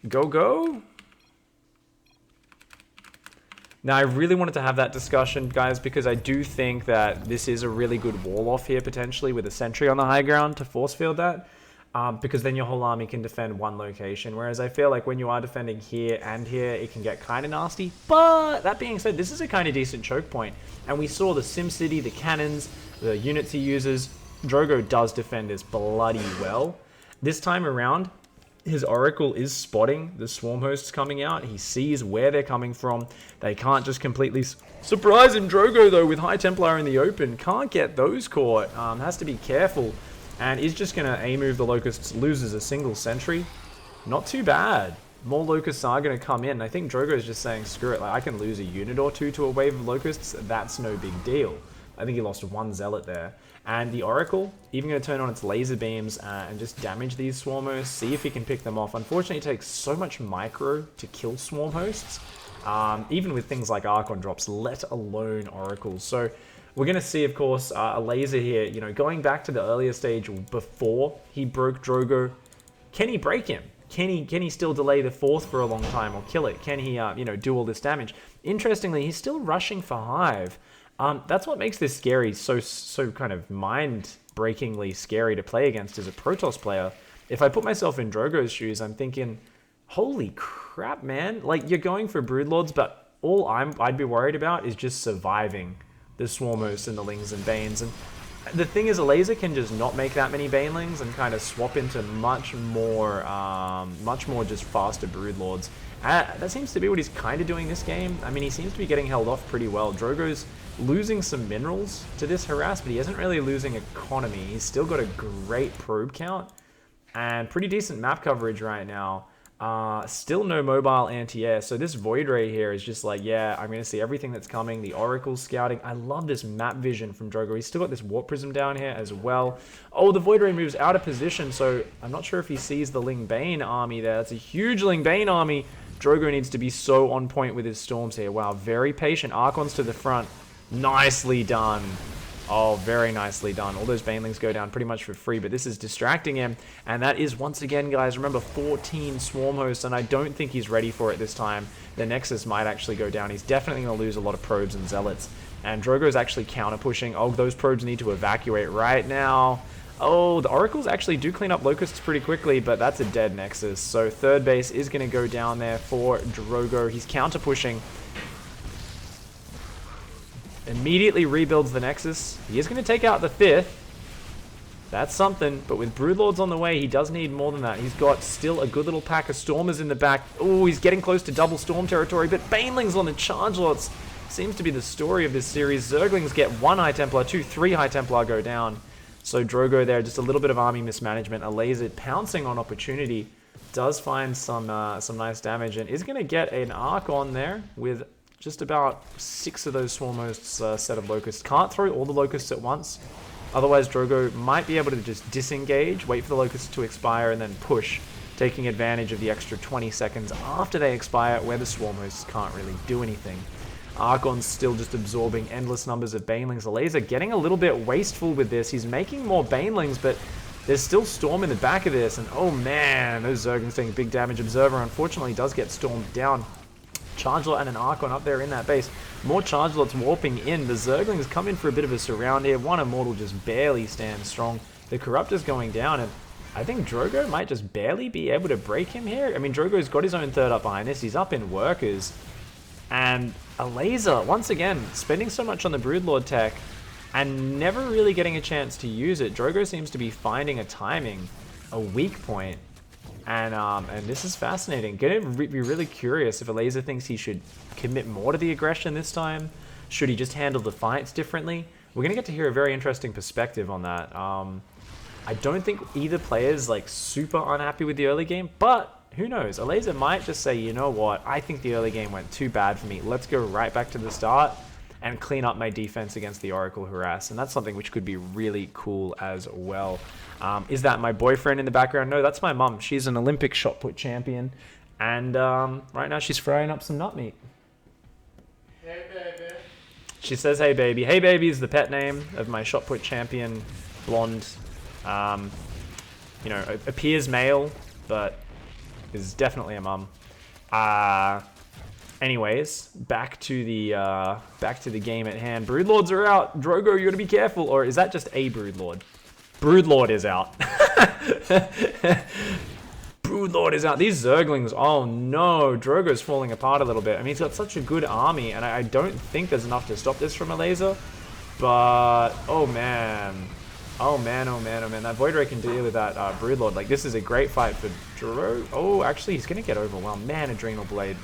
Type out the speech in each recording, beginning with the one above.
Go. Now, I really wanted to have that discussion, guys, because I do think that this is a really good wall off here, potentially, with a sentry on the high ground to force field that. Because then your whole army can defend one location. Whereas I feel like when you are defending here and here, it can get kind of nasty. But that being said, this is a kind of decent choke point. And we saw the SimCity, the cannons, the units he uses. Drogo does defend this bloody well. This time around, his Oracle is spotting the swarm hosts coming out. He sees where they're coming from. They can't just completely surprise him. Drogo, though, with High Templar in the open, can't get those caught. Has to be careful. And is just going to A-move the Locusts, loses a single sentry. Not too bad. More Locusts are going to come in. I think Drogo is just saying, screw it, like, I can lose a unit or two to a wave of Locusts. That's no big deal. I think he lost one Zealot there. And the Oracle, even going to turn on its laser beams and just damage these Swarm Hosts, see if he can pick them off. Unfortunately, it takes so much micro to kill Swarm Hosts, even with things like Archon drops, let alone Oracles. So we're going to see, of course, Elazer here, you know, going back to the earlier stage before he broke Drogo. Can he break him? Can he still delay the fourth for a long time or kill it? Can he, you know, do all this damage? Interestingly, he's still rushing for Hive. That's what makes this scary, so kind of mind-breakingly scary to play against as a Protoss player. If I put myself in Drogo's shoes, I'm thinking, holy crap, man. Like, you're going for Broodlords, but all I'd be worried about is just surviving the Swarmhosts and the Lings and Banes. And the thing is, Elazer can just not make that many Banelings and kind of swap into much more just faster Broodlords. That seems to be what he's kind of doing this game. I mean, he seems to be getting held off pretty well. Drogo's losing some minerals to this harass, but he isn't really losing economy. He's still got a great probe count and pretty decent map coverage right now. Still no mobile anti-air, so this Void Ray here is just like, yeah, I'm going to see everything that's coming. The Oracle's scouting. I love this map vision from Drogo. He's still got this Warp Prism down here as well. Oh, the Void Ray moves out of position, so I'm not sure if he sees the Ling-bane army there. That's a huge Ling-bane army. Drogo needs to be so on point with his storms here. Wow, very patient. Archons to the front. Nicely done. Oh, very nicely done. All those Banelings go down pretty much for free, but this is distracting him. And that is, once again, guys, remember, 14 Swarm Hosts, and I don't think he's ready for it this time. The Nexus might actually go down. He's definitely going to lose a lot of probes and Zealots. And Drogo's actually counter-pushing. Oh, those probes need to evacuate right now. Oh, the Oracles actually do clean up Locusts pretty quickly, but that's a dead Nexus. So third base is going to go down there for Drogo. He's counter-pushing. Immediately rebuilds the Nexus. He is going to take out the fifth. That's something, but with Broodlords on the way, he does need more than that. He's got still a good little pack of Stormers in the back. Oh, he's getting close to double Storm territory, but Banelings on the charge lots seems to be the story of this series. Zerglings get 1 High Templar, 2, 3 High Templar go down. So Drogo there, just a little bit of army mismanagement. Elazer pouncing on opportunity, does find some nice damage, and is going to get an arc on there with just about 6 of those Swarm Hosts set of Locusts. Can't throw all the Locusts at once. Otherwise, Drogo might be able to just disengage, wait for the Locusts to expire, and then push, taking advantage of the extra 20 seconds after they expire, where the Swarm Hosts can't really do anything. Archon's still just absorbing endless numbers of Banelings. Elazer getting a little bit wasteful with this. He's making more Banelings, but there's still Storm in the back of this. And oh man, those Zerglings taking big damage. Observer unfortunately does get stormed down. Chargelot and an Archon up there in that base. More Chargelots warping in. The Zerglings come in for a bit of a surround here. One Immortal just barely stands strong. The Corruptor's going down, and I think Drogo might just barely be able to break him here. I mean, Drogo's got his own third up behind this. He's up in Workers. And Elazer, once again, spending so much on the Broodlord tech and never really getting a chance to use it. Drogo seems to be finding a timing, a weak point. And this is fascinating. Gonna be really curious if Elazer thinks he should commit more to the aggression this time. Should he just handle the fights differently? We're gonna get to hear a very interesting perspective on that. I don't think either player is like super unhappy with the early game, but who knows? Elazer might just say, you know what? I think the early game went too bad for me. Let's go right back to the start and clean up my defense against the Oracle harass. And that's something which could be really cool as well. Is that my boyfriend in the background? No, that's my mum. She's an Olympic shot put champion. And right now she's frying up some nut meat. Hey, baby. She says, hey, baby. Hey, baby is the pet name of my shot put champion, blonde. You know, appears male, but is definitely a mum. Anyways, back to the game at hand. Broodlords are out. Drogo, you gotta be careful. Or is that just a Broodlord? Broodlord is out. Broodlord is out. These Zerglings, oh no. Drogo's falling apart a little bit. I mean, he's got such a good army, and I don't think there's enough to stop this from Elazer. But, oh man. Oh man, oh man, oh man. That Void Ray can deal with that Broodlord. Like, this is a great fight for Drogo. Oh, actually, he's gonna get overwhelmed. Man, Adrenal Gland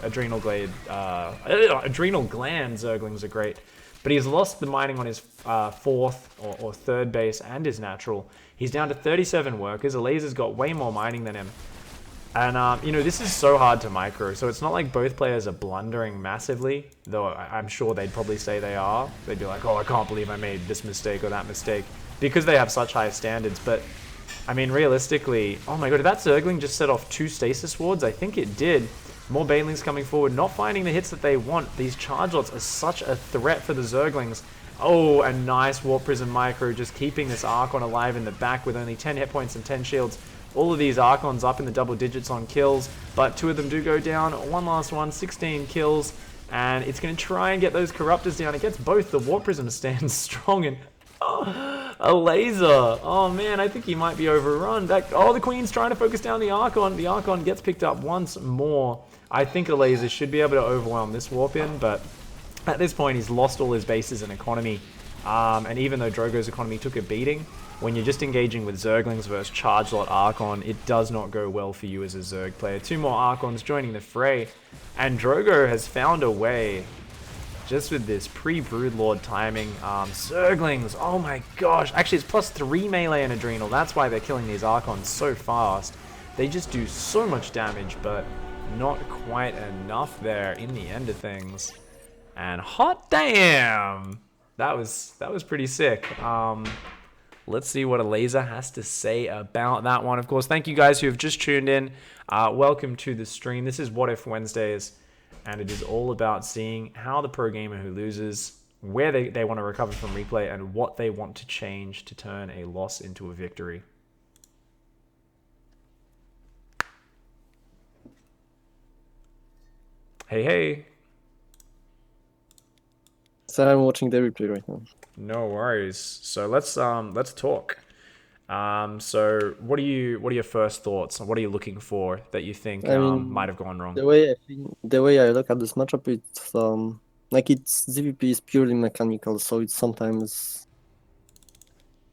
Zerglings are great. But he's lost the mining on his fourth or third base and his natural. He's down to 37 workers. Elazer's got way more mining than him. And, you know, this is so hard to micro, so it's not like both players are blundering massively, though I'm sure they'd probably say they are. They'd be like, oh, I can't believe I made this mistake or that mistake, because they have such high standards. But, I mean, realistically, oh my god, did that Zergling just set off 2 stasis wards? I think it did. More Banelings coming forward, not finding the hits that they want. These charge lots are such a threat for the Zerglings. Oh, a nice Warp Prism micro, just keeping this Archon alive in the back with only 10 hit points and 10 shields. All of these Archons up in the double digits on kills, but 2 of them do go down. One last one, 16 kills, and it's going to try and get those Corruptors down. It gets both. The Warp Prism stands strong, and a laser. Oh man, I think he might be overrun. The Queen's trying to focus down the Archon. The Archon gets picked up once more. I think Elazer should be able to overwhelm this Warp-in, but at this point he's lost all his bases and economy. And even though Drogo's economy took a beating, when you're just engaging with Zerglings versus Charge Lot Archon, it does not go well for you as a Zerg player. 2 more Archons joining the fray, and Drogo has found a way, just with this pre-Broodlord timing. Zerglings, oh my gosh. Actually, it's +3 melee and Adrenal. That's why they're killing these Archons so fast. They just do so much damage, but not quite enough there in the end of things. And hot damn! That was pretty sick. Let's see what Elazer has to say about that one. Of course, thank you guys who have just tuned in. Welcome to the stream. This is What If Wednesdays, and it is all about seeing how the pro gamer who loses, where they want to recover from replay, and what they want to change to turn a loss into a victory. Hey, hey. So I'm watching the replay right now. No worries. So let's talk. So what are your first thoughts? What are you looking for that you think might have gone wrong? The way I look at this matchup, it's like its ZVP is purely mechanical, so it's sometimes,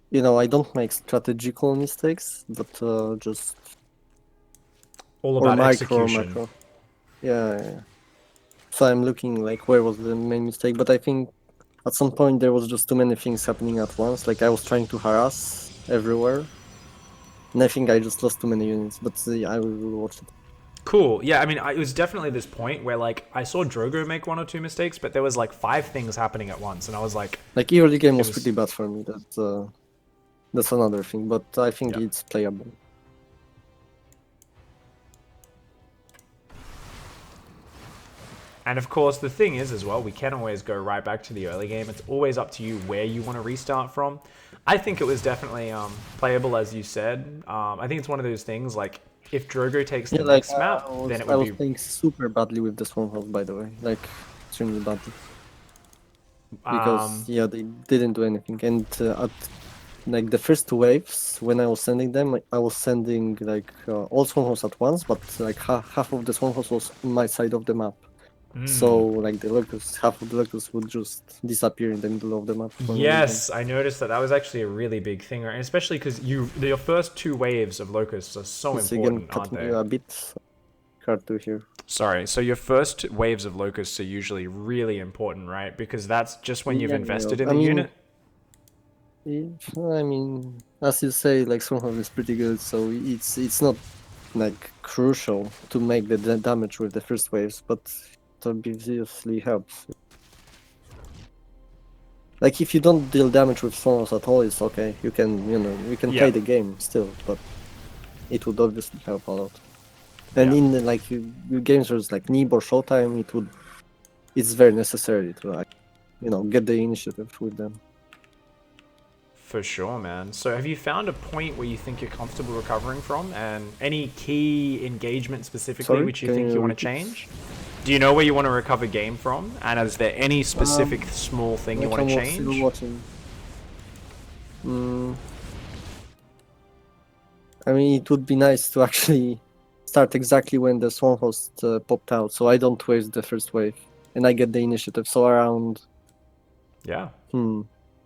you know, I don't make strategical mistakes, but just all about execution. Macro. Yeah. So I'm looking like where was the main mistake, but I think at some point there was just too many things happening at once. Like I was trying to harass everywhere, and I think I just lost too many units. But I will watch it. Cool. Yeah, I mean, it was definitely this point where like I saw Drogo make 1 or 2 mistakes, but there was like 5 things happening at once, and I was like early game was pretty bad for me. That's another thing, but I think it's playable. And of course, the thing is as well, we can always go right back to the early game. It's always up to you where you want to restart from. I think it was definitely playable, as you said. I think it's one of those things, like, if Drogo takes the next map, then it would be... I was playing super badly with the Swarmhost, by the way. Like, extremely badly. Because, they didn't do anything. And at like the first 2 waves, when I was sending them, I was sending like all Swarmhosts at once, but like half of the Swarmhost was on my side of the map. So like half of the locusts would just disappear in the middle of the map. Yes, I noticed that was actually a really big thing, right? Especially because your first 2 waves of locusts are so important, aren't they? A bit hard to hear. Sorry, so your first waves of locusts are usually really important, right? Because that's just when you've invested in the unit. I mean, as you say, like Swarmhost is pretty good, so it's not like crucial to make the damage with the first waves, but it obviously helps. Like if you don't deal damage with Swarmhost at all, it's okay. You can play the game still, but it would obviously help a lot. And in the, like your games where it's like Nib or Showtime, it's very necessary to like get the initiative with them. For sure, man. So have you found a point where you think you're comfortable recovering from, and any key engagement specifically Sorry, which you can think you you want to repeat? change? Do you know where you want to recover game from? And is there any specific small thing you Like want to I'm still change? watching. I mean, it would be nice to actually start exactly when the Swarmhost popped out, so I don't waste the first wave, and I get the initiative. So around Yeah.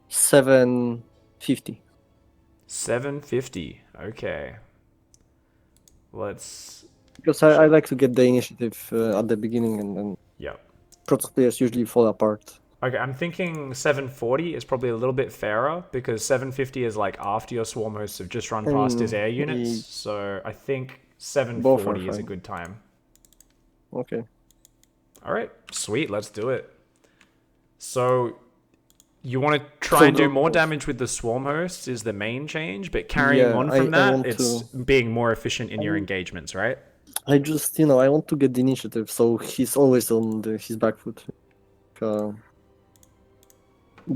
750. 750. Okay. Let's... Because I like to get the initiative at the beginning, and then Yep. Protoss players usually fall apart. Okay, I'm thinking 740 is probably a little bit fairer, because 750 is like after your swarm hosts have just run past his air units. So I think Both are 740 is a fine. good time. Okay. All right, sweet, let's do it. So you want to try and do more damage with the swarm hosts is the main change, but carrying Yeah, on from I that, want it's being more efficient in your engagements, right? I just, I want to get the initiative, so he's always on his back foot.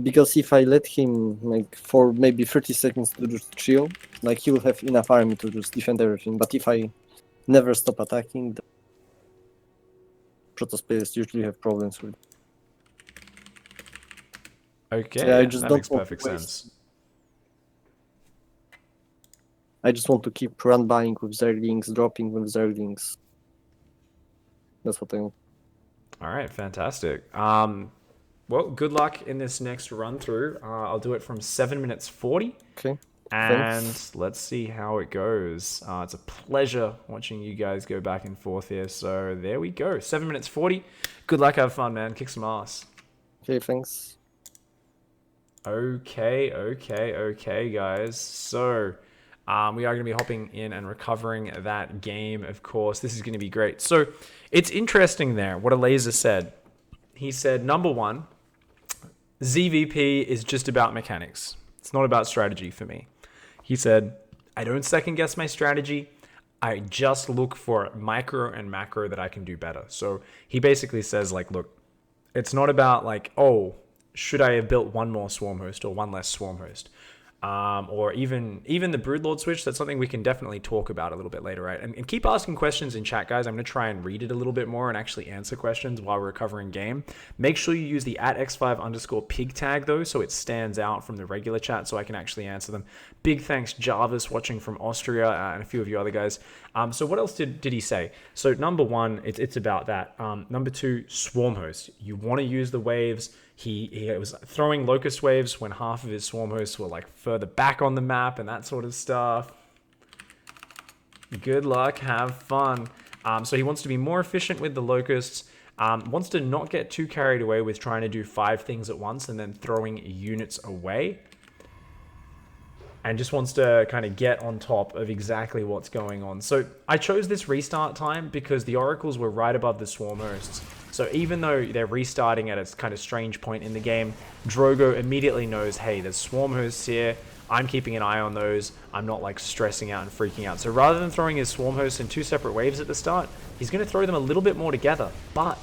Because if I let him, like, for maybe 30 seconds to just chill, like, he will have enough army to just defend everything. But if I never stop attacking, the Protoss players usually have problems with it. Okay, So, yeah, I yeah, just that don't makes want to perfect waste. sense. I just want to keep run buying with Zerglings, dropping with Zerglings. That's what I want. All right, fantastic. Well, good luck in this next run through. I'll do it from 7 minutes 40. Okay. And Thanks. let's see how it goes. It's a pleasure watching you guys go back and forth here. So there we go. 7 minutes 40. Good luck. Have fun, man. Kick some ass. Okay, thanks. Okay, guys. So we are going to be hopping in and recovering that game, of course. This is going to be great. So it's interesting there what Elazer said. He said, number one, ZVP is just about mechanics. It's not about strategy for me. He said, I don't second guess my strategy. I just look for micro and macro that I can do better. So he basically says, like, look, it's not about like, oh, should I have built one more swarm host or one less swarm host? Or even the Broodlord switch. That's something we can definitely talk about a little bit later, right? And keep asking questions in chat, guys. I'm going to try and read it a little bit more and actually answer questions while we're covering game. Make sure you use the @x5_pig tag, though, so it stands out from the regular chat so I can actually answer them. Big thanks, Jarvis, watching from Austria, and a few of you other guys. So what else did he say? So number one, it's about that. Number two, swarm host. You want to use the waves. He was throwing locust waves when half of his swarm hosts were like further back on the map and that sort of stuff. Good luck, have fun. So he wants to be more efficient with the locusts, wants to not get too carried away with trying to do 5 things at once and then throwing units away. And just wants to kind of get on top of exactly what's going on. So I chose this restart time because the oracles were right above the swarm hosts. So even though they're restarting at a kind of strange point in the game, Drogo immediately knows, hey, there's swarm hosts here. I'm keeping an eye on those. I'm not like stressing out and freaking out. So rather than throwing his swarm hosts in 2 separate waves at the start, he's going to throw them a little bit more together. But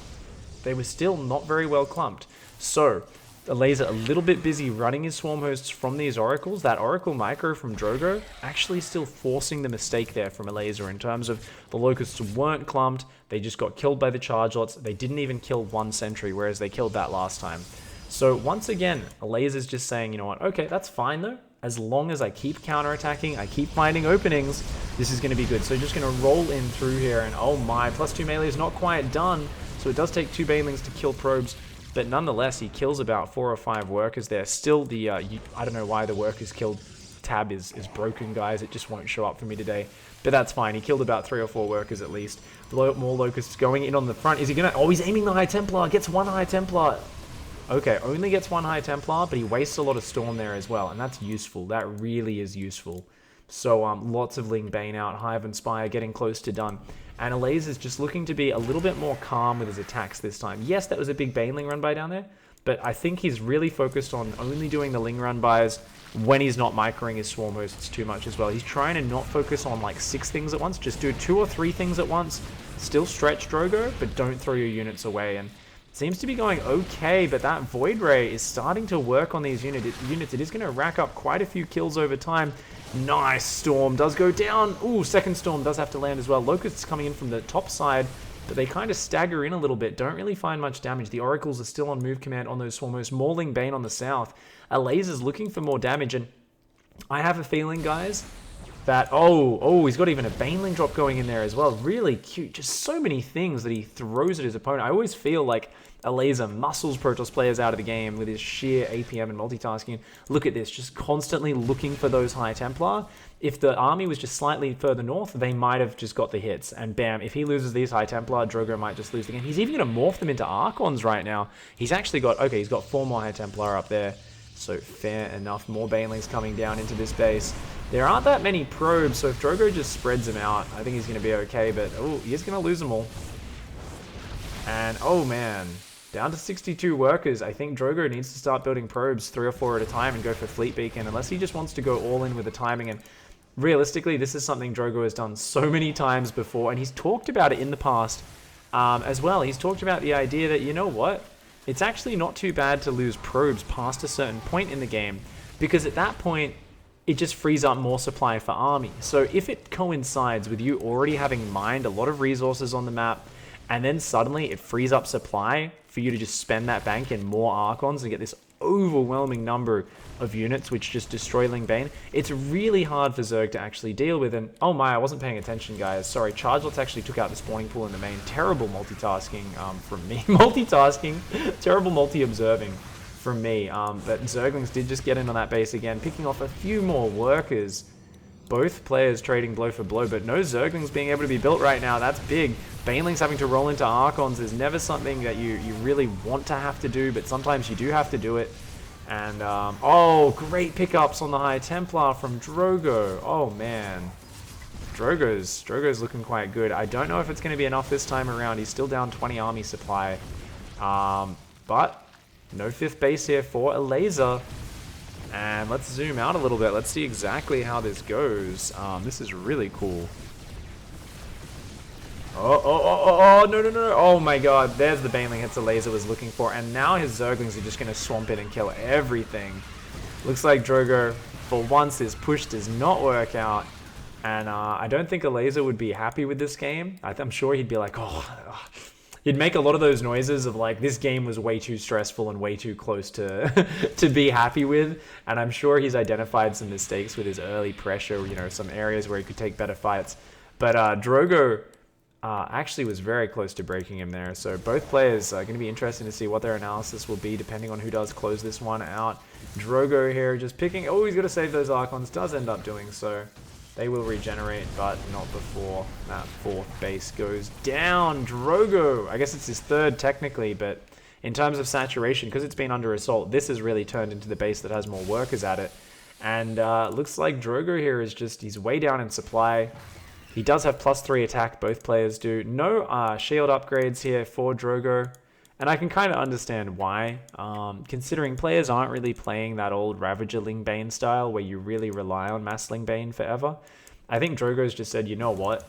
they were still not very well clumped. So Elazer a little bit busy running his swarm hosts from these oracles. That oracle micro from Drogo actually still forcing the mistake there from Elazer in terms of the locusts weren't clumped. They just got killed by the charge lots. They didn't even kill 1 sentry, whereas they killed that last time. So once again, Elazer's just saying, you know what, okay, that's fine though. As long as I keep counterattacking, I keep finding openings, this is going to be good. So just going to roll in through here, and oh my, +2 melee is not quite done. So it does take 2 banelings to kill probes. But nonetheless, he kills about 4 or 5 workers there. Still, the I don't know why the workers killed tab is broken, guys. It just won't show up for me today. But that's fine. He killed about 3 or 4 workers at least. More locusts going in on the front. Is he going to... Oh, he's aiming the High Templar. Gets 1 High Templar. Okay, only gets 1 High Templar, but he wastes a lot of Storm there as well. And that's useful. That really is useful. So lots of Ling-bane out. Hive and Spire getting close to done. And Elazer's just looking to be a little bit more calm with his attacks this time. Yes, that was a big Baneling run by down there, but I think he's really focused on only doing the Ling run bys when he's not microing his swarm hosts too much as well. He's trying to not focus on like 6 things at once, just do 2 or 3 things at once. Still stretch Drogo, but don't throw your units away. And Seems to be going okay, but that Void Ray is starting to work on these units. It is going to rack up quite a few kills over time. Nice. Storm does go down. Ooh, second Storm does have to land as well. Locusts coming in from the top side, but they kind of stagger in a little bit. Don't really find much damage. The Oracles are still on move command on those Swarmhost-ling-bane on the south. Elazer's looking for more damage, and I have a feeling, guys, that, he's got even a Baneling drop going in there as well. Really cute. Just so many things that he throws at his opponent. I always feel like Elazer muscles Protoss players out of the game with his sheer APM and multitasking. Look at this, just constantly looking for those High Templar. If the army was just slightly further north, they might have just got the hits. And bam, if he loses these High Templar, Drogo might just lose the game. He's even going to morph them into Archons right now. He's actually got, okay, he's got 4 more High Templar up there. So fair enough. More Banelings coming down into this base. There aren't that many probes, so if Drogo just spreads them out, I think he's going to be okay. But, he is going to lose them all. And, man, down to 62 workers. I think Drogo needs to start building probes 3 or 4 at a time and go for Fleet Beacon, unless he just wants to go all in with the timing. And realistically, this is something Drogo has done so many times before, and he's talked about it in the past as well. He's talked about the idea that, you know what? It's actually not too bad to lose probes past a certain point in the game, because at that point, it just frees up more supply for army. So if it coincides with you already having mined a lot of resources on the map, and then suddenly it frees up supply for you to just spend that bank in more Archons and get this overwhelming number of units which just destroy Ling-bane, it's really hard for Zerg to actually deal with. And oh my, I wasn't paying attention, guys. Sorry, Charge-immortal actually took out the spawning pool in the main. Terrible multitasking from me. Terrible multi-observing from me. But Zerglings did just get in on that base again, picking off a few more workers. Both players trading blow for blow, but no Zerglings being able to be built right now. That's big. Banelings having to roll into Archons is never something that you really want to have to do, but sometimes you do have to do it. And, great pickups on the High Templar from Drogo. Oh, man. Drogo's looking quite good. I don't know if it's going to be enough this time around. He's still down 20 army supply. But no 5th base here for Elazer. And let's zoom out a little bit. Let's see exactly how this goes. This is really cool. No. Oh my god, there's the Baneling hits Elazer was looking for. And now his Zerglings are just going to swamp in and kill everything. Looks like Drogo, for once, his push does not work out. And I don't think Elazer would be happy with this game. I'm sure he'd be like, he'd make a lot of those noises of like, this game was way too stressful and way too close to to be happy with. And I'm sure he's identified some mistakes with his early pressure, some areas where he could take better fights. But Drogo actually was very close to breaking him there. So both players are going to be interesting to see what their analysis will be, depending on who does close this one out. Drogo here just picking, he's got to save those Archons, does end up doing so. They will regenerate, but not before that 4th base goes down. Drogo, I guess it's his 3rd technically, but in terms of saturation, because it's been under assault, this has really turned into the base that has more workers at it. And looks like Drogo here is he's way down in supply. He does have +3 attack, both players do. No shield upgrades here for Drogo. And I can kind of understand why, considering players aren't really playing that old Ravager Ling-bane style where you really rely on mass Ling-bane forever. I think Drogo's just said, you know what,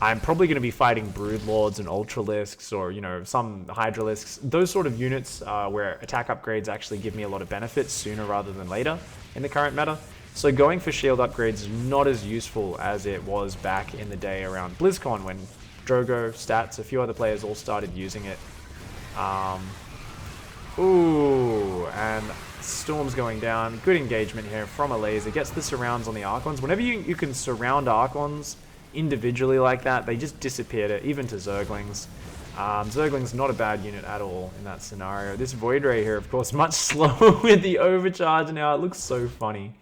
I'm probably going to be fighting Broodlords and Ultralisks or, some Hydralisks, those sort of units where attack upgrades actually give me a lot of benefits sooner rather than later in the current meta. So going for shield upgrades is not as useful as it was back in the day around BlizzCon when Drogo, Stats, a few other players all started using it. And Storm's going down. Good engagement here from Elazer. Gets the surrounds on the Archons. Whenever you can surround Archons individually like that, they just disappear, even to Zerglings. Zergling's not a bad unit at all in that scenario. This Void Ray here, of course, much slower with the overcharge now. It looks so funny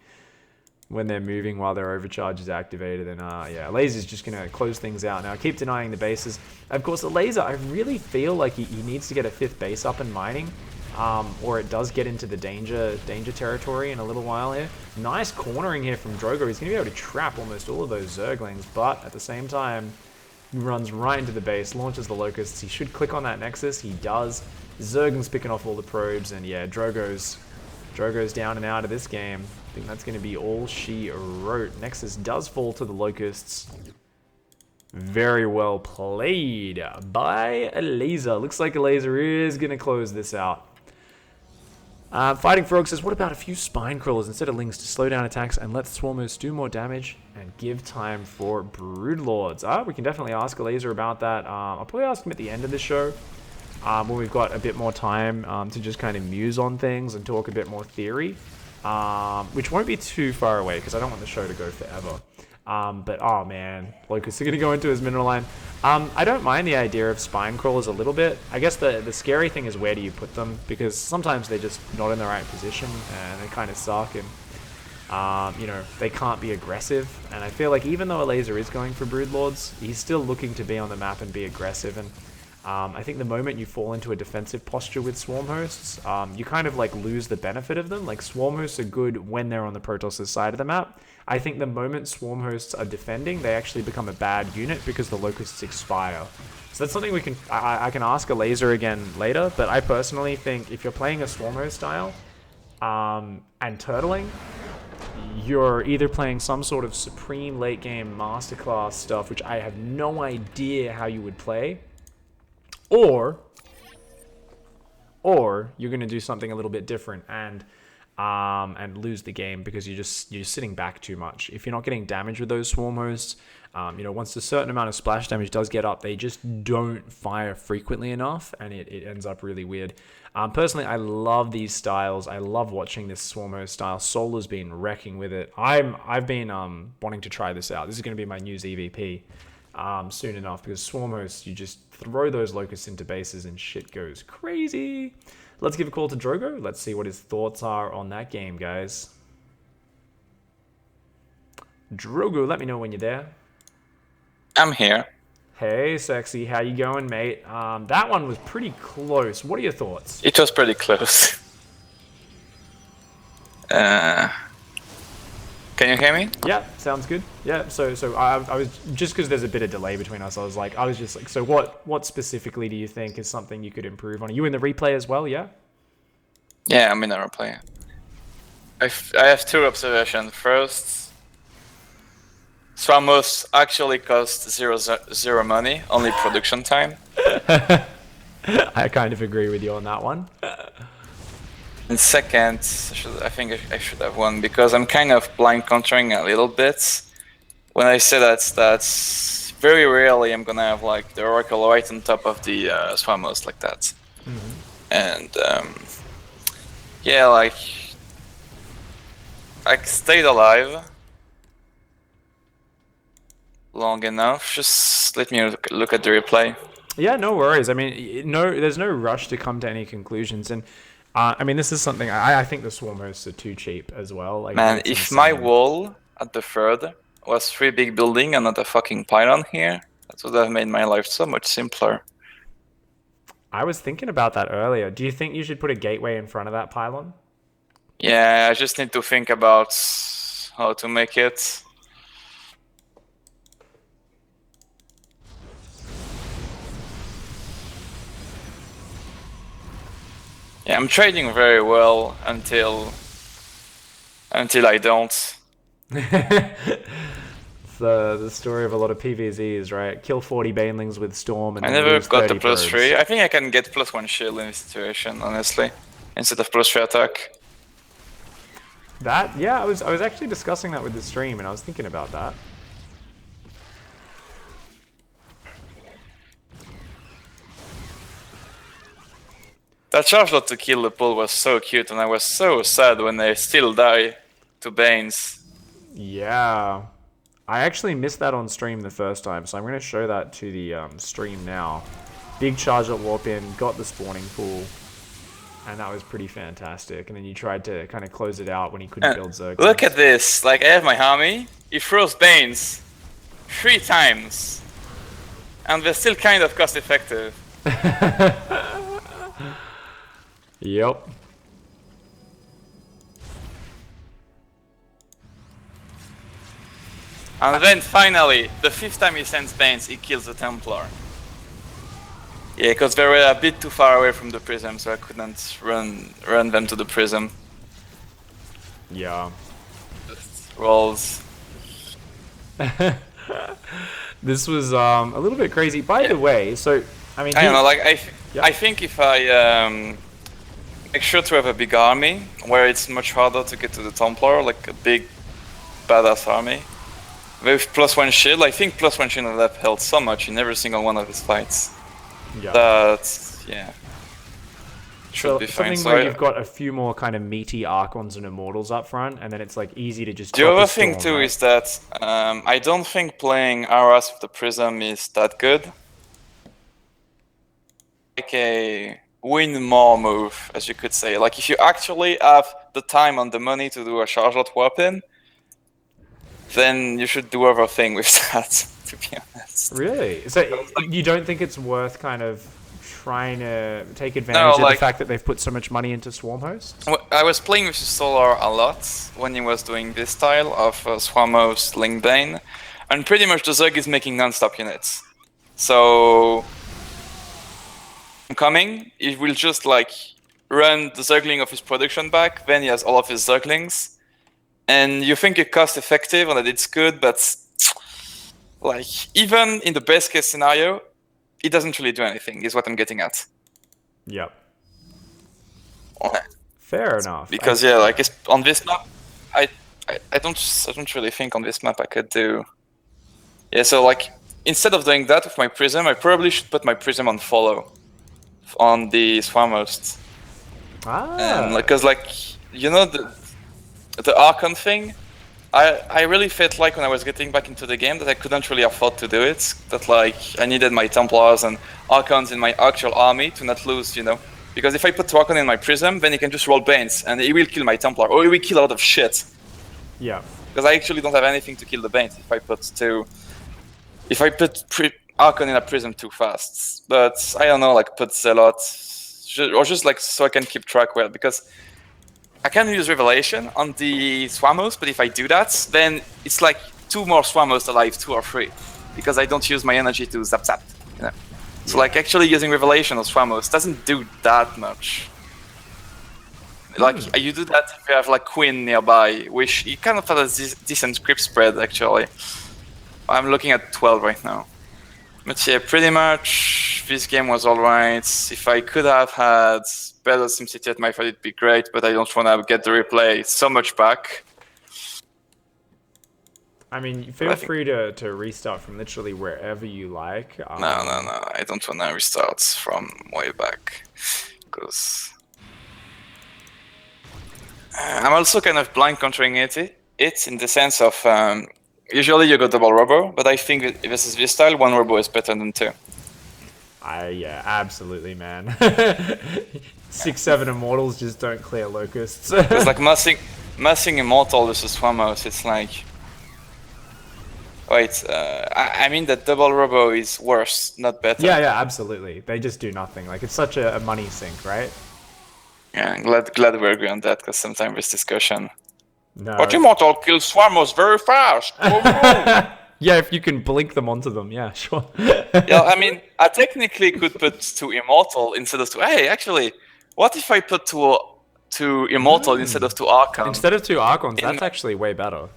when they're moving while their overcharge is activated. And Elazer's just going to close things out now. Keep denying the bases. Of course, Elazer, I really feel like he needs to get a 5th base up and mining, or it does get into the danger territory in a little while here. Nice cornering here from Drogo. He's going to be able to trap almost all of those Zerglings, but at the same time, he runs right into the base, launches the Locusts. He should click on that Nexus. He does. Zerglings picking off all the probes, and yeah, Drogo's down and out of this game. I think that's going to be all she wrote. Nexus does fall to the Locusts. Very well played by Elazer. Looks like Elazer is going to close this out. Fighting Frog says, what about a few spine crawlers instead of lings to slow down attacks and let Swarmhosts do more damage and give time for Broodlords? We can definitely ask Elazer about that. I'll probably ask him at the end of the show when we've got a bit more time to just kind of muse on things and talk a bit more theory, which won't be too far away because I don't want the show to go forever. But oh man, Locusts are going to go into his mineral line. I don't mind the idea of spine crawlers a little bit. I guess the scary thing is where do you put them, because sometimes they're just not in the right position and they kind of suck, and you know, they can't be aggressive. And I feel like even though Elazer is going for Broodlords, he's still looking to be on the map and be aggressive. And I think the moment you fall into a defensive posture with Swarm Hosts, you kind of like lose the benefit of them. Like Swarm Hosts are good when they're on the Protoss' side of the map. I think the moment Swarm Hosts are defending, they actually become a bad unit because the Locusts expire. So that's something we can I can ask Elazer again later, but I personally think if you're playing a Swarm Host style and turtling, you're either playing some sort of supreme late game masterclass stuff, which I have no idea how you would play, or you're going to do something a little bit different and lose the game because you're sitting back too much. If you're not getting damage with those Swarm Hosts, you know, once a certain amount of splash damage does get up, they just don't fire frequently enough, and it ends up really weird. Personally, I love these styles. I love watching this Swarm Host style. Solar's been wrecking with it. I've been wanting to try this out. This is going to be my new EVP soon enough, because Swarm Hosts, you just throw those Locusts into bases and shit goes crazy. Let's give a call to Drogo. Let's see what his thoughts are on that game, guys. Drogo, let me know when you're there. I'm here. Hey, sexy. How you going, mate? That one was pretty close. What are your thoughts? It was pretty close. Can you hear me? Yeah, sounds good. Yeah, so I was, just because there's a bit of delay between us, I was just like, so what specifically do you think is something you could improve on? Are you in the replay as well, yeah? Yeah, I'm in a replay. I have two observations. First, Swarmhosts actually cost zero money, only production time. I kind of agree with you on that one. And second, I think I should have one, because I'm kind of blind countering a little bit. When I say that's very rarely I'm gonna have like the Oracle right on top of the Swarmhost like that. Mm-hmm. And yeah, like I stayed alive long enough. Just let me look at the replay. Yeah, no worries. I mean, there's no rush to come to any conclusions. And I mean, this is something I think the Swarm Hosts are too cheap as well. Like, man, if my wall at the third was 3 big building and not a fucking pylon here, that would have made my life so much simpler. I was thinking about that earlier. Do you think you should put a gateway in front of that pylon? Yeah, I just need to think about how to make it. Yeah, I'm trading very well until I don't. It's the story of a lot of PvZs, right? Kill 40 banelings with Storm and I then never lose got the 30 probes. +3. I think I can get +1 shield in this situation, honestly, instead of +3 attack. That, yeah, I was actually discussing that with the stream, and I was thinking about that. That charge lot to kill the pull was so cute, and I was so sad when they still die to Banes. Yeah. I actually missed that on stream the first time, so I'm going to show that to the stream now. Big charge at warp in, got the spawning pool, and that was pretty fantastic. And then you tried to kind of close it out when he couldn't build Zerg. Look at this, like I have my army, he throws Banes 3 times, and they're still kind of cost effective. Yep. And then finally, the 5th time he sends Banes, he kills the Templar. Yeah, because they were a bit too far away from the prism, so I couldn't run them to the prism. Yeah. Just rolls. This was a little bit crazy. By the way, so I mean, I don't know, like Yeah. I think if I make sure to have a big army where it's much harder to get to the Templar, like a big badass army with +1 shield. I think +1 shield would have helped so much in every single one of his fights. yeah. That yeah. Should So be fine. something So where I- you've got a few more kind of meaty Archons and Immortals up front, and then it's like easy to just. The drop a other thing storm, too right? is that I don't think playing Aras with the Prism is that good. Like a win more move, as you could say. Like if you actually have the time and the money to do a charge-out weapon, then you should do everything with that, to be honest. Really? So you don't think it's worth kind of trying to take advantage No, of like- the fact that they've put so much money into Swarmhost? I was playing with Solar a lot when he was doing this style of Swarmhost-ling-bane, and pretty much the Zerg is making non-stop units. So coming, he will just like run the Zergling of his production back, then he has all of his Zerglings, and you think it cost effective and that it's good, but like even in the best case scenario, it doesn't really do anything, is what I'm getting at. Yep. Okay. Fair enough. Because yeah, like it's, on this map, I don't really think on this map I could do. Yeah, so like instead of doing that with my Prism, I probably should put my Prism on follow on the Swarmhost. And like, cause like you know the Archon thing, I really felt like when I was getting back into the game that I couldn't really afford to do it. That like I needed my Templars and Archons in my actual army to not lose, you know. Because if I put Archon in my Prism, then he can just roll Banes and he will kill my Templar, or he will kill a lot of shit. Yeah. Because I actually don't have anything to kill the Banes if I put Archon in a Prism too fast. But I don't know, like put Zealot, or just like so I can keep track well, because I can use Revelation on the Swarmhost, but if I do that, then it's like 2 more Swarmhost alive, 2 or 3, because I don't use my energy to zap, you know. So like actually using Revelation on Swarmhost doesn't do that much. Like you do that if you have like Queen nearby, which you kind of have a decent creep spread actually. I'm looking at 12 right now. But yeah, pretty much this game was alright. If I could have had better SimCity at my fight, it'd be great, but I don't want to get the replay so much back. I mean, feel free to restart from literally wherever you like. No, I don't want to restart from way back. Because I'm also kind of blind countering it in the sense of usually you go double robo, but I think if this is this style, 1 robo is better than 2. Yeah, absolutely, man. 6-7 Immortals just don't clear locusts. It's like massing Immortal versus Swarmhost, it's like... Wait, I mean that double robo is worse, not better. Yeah, absolutely. They just do nothing. Like, it's such a money sink, right? Yeah, I'm glad we agree on that, because sometimes this discussion... No. But Immortal kills Swarmhost very fast! Yeah, if you can blink them onto them, yeah, sure. Yeah, I mean, I technically could put 2 Immortal instead of 2... Hey, actually, what if I put 2 Immortal instead of 2 Archon? Instead of 2 Archons, that's actually way better.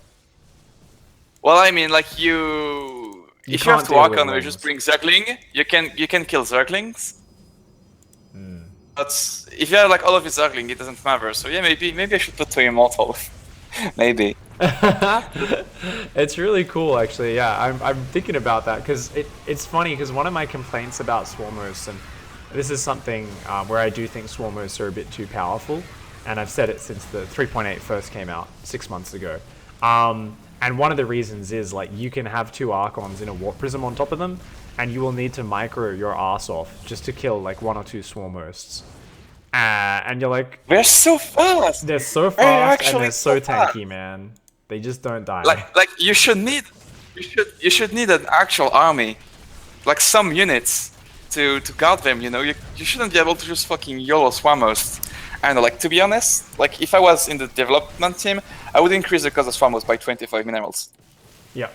Well, I mean, like if you have can't 2 deal with Archon, you wings. just bring Zergling. You can kill Zerglings. But if you have like all of his Zergling, it doesn't matter. So yeah, maybe I should put 2 Immortal. Maybe. It's really cool, actually. Yeah, I'm thinking about that because it's funny because one of my complaints about Swarmhosts, and this is something where I do think Swarmhosts are a bit too powerful, and I've said it since the 3.8 first came out 6 months ago. And one of the reasons is like you can have 2 Archons in a Warp Prism on top of them, and you will need to micro your ass off just to kill like 1 or 2 Swarmhosts. And you're like, They're so fast. they're so fast and actually they're so so fast. tanky, man. They just don't die. Like you should need an actual army, like some units to guard them. You know, you shouldn't be able to just fucking YOLO Swarmhost. And like to be honest, like if I was in the development team, I would increase the cost of Swarmhost by 25 minerals. Yeah.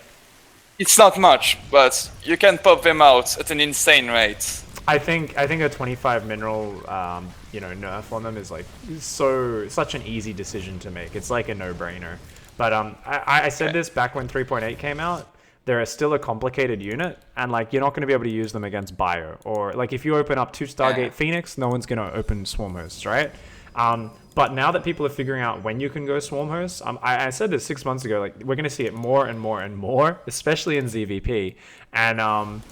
It's not much, but you can pop them out at an insane rate. I think a 25 mineral nerf on them is like such an easy decision to make. It's like a no-brainer. But I said this back when 3.8 came out, they're still a complicated unit, and like you're not going to be able to use them against Bio, or like if you open up 2 Stargate Phoenix, no one's going to open Swarm Hosts, right? But now that people are figuring out when you can go Swarm Hosts, I said this 6 months ago, like we're going to see it more and more and more, especially in ZVP, and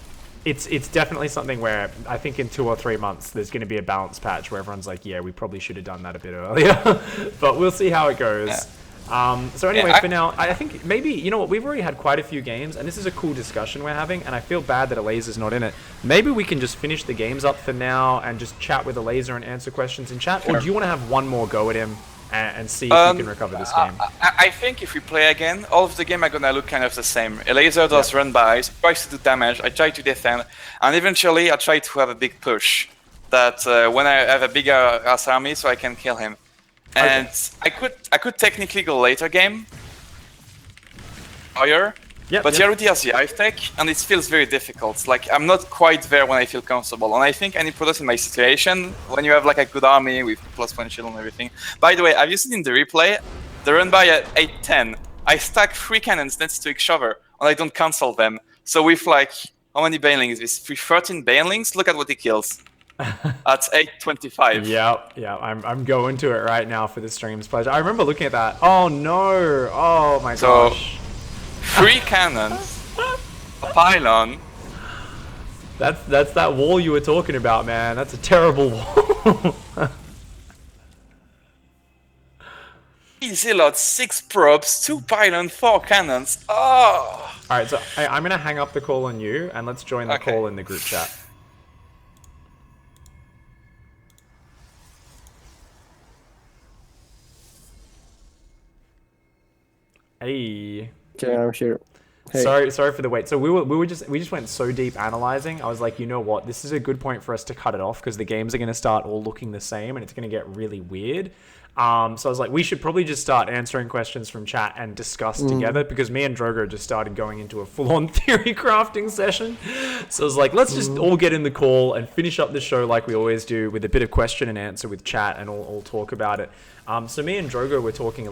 it's definitely something where I think in 2 or 3 months there's going to be a balance patch where everyone's like, yeah, we probably should have done that a bit earlier, but we'll see how it goes. So anyway, for now, I think maybe, you know what, we've already had quite a few games, and this is a cool discussion we're having, and I feel bad that Elazer's not in it. Maybe we can just finish the games up for now and just chat with Elazer and answer questions in chat, or do you want to have one more go at him and see if you can recover this game? I think if we play again, all of the game are gonna look kind of the same. Elazer does run-bys, tries to do damage, I try to defend, and eventually I try to have a big push. That when I have a bigger ass army, so I can kill him. And I could technically go later game, higher, but he already has the Hive tech, and it feels very difficult. Like I'm not quite there when I feel comfortable, and I think any protoss in my situation, when you have like a good army with +1 shield and everything. By the way, have you seen in the replay, the run by at 8-10, I stack 3 cannons next to each other, and I don't cancel them. So with like, how many banelings? With 13 banelings, look at what he kills. That's 825. Yeah, I'm going to it right now for the stream's pleasure. I remember looking at that. Oh no! Oh my gosh! 3 cannons, a pylon. That's that wall you were talking about, man. That's a terrible wall. Easy lot, 6 probes, 2 pylon, 4 cannons. Oh! Alright, so I'm gonna hang up the call on you, and let's join the call in the group chat. Hey. Okay, I'm here. Hey. Sorry for the wait. So we just went so deep analyzing. I was like, you know what? This is a good point for us to cut it off because the games are going to start all looking the same and it's going to get really weird. So I was like, we should probably just start answering questions from chat and discuss together because me and Drogo just started going into a full-on theory crafting session. So I was like, let's just all get in the call and finish up the show like we always do with a bit of question and answer with chat and all talk about it. So me and Drogo were talking a little